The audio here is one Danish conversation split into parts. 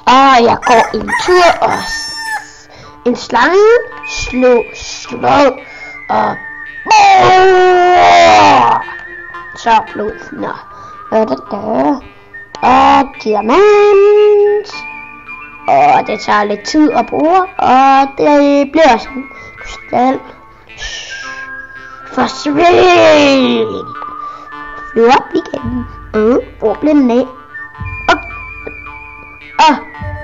Og jeg går en tur, og en slange slå, og så blod. Nå. Og diamant. Og det tager lidt tid at bruge, og det bliver sådan krystal. Forsvind! Flyv op igen. Hvor blev den af?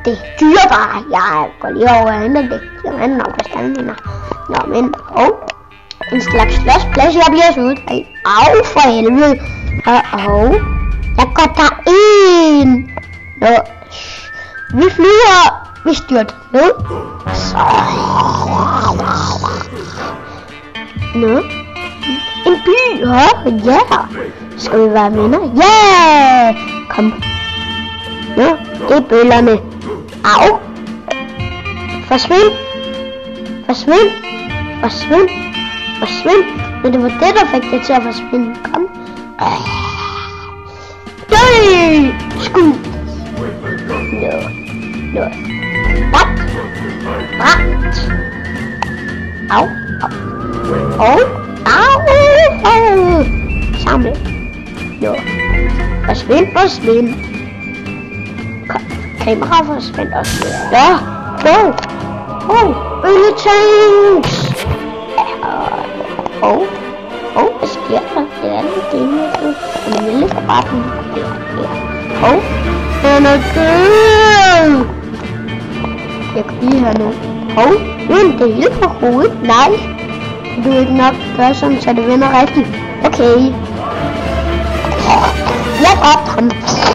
Det dyrer bare. Jeg går lige over og henter det. Diamanten og krystallen. Nå, men en slags slåsplads, jeg bliver så ud af. Au, for helvede. Jeg går derind. Nå, vi flyver. Vi styrter ned. Så. Nå. En by, hå? Ja. Skal vi være venner? Ja. Kom. Nå, det er bøllerne. Au. Forsvind. Forsvind. Forsvind. Forsvind. Men det var det, der fik det til at forsvinde. Kom. Dø. Skud. Nå. Nå. Bræt. Bræt. Au. Au. Au. Samle. Nå. Forsvind. Forsvind. Kamera forsvind også. Ja. Go. Bølletanks. Hvad sker der? Det er lidt det med. Men jeg lægger bare den her. Den er død. Jeg kan lige have nu. Nu er en del på hovedet. Nej. Du er ikke nok gøre sådan, så det vender rigtigt. Okay. Jeg går op.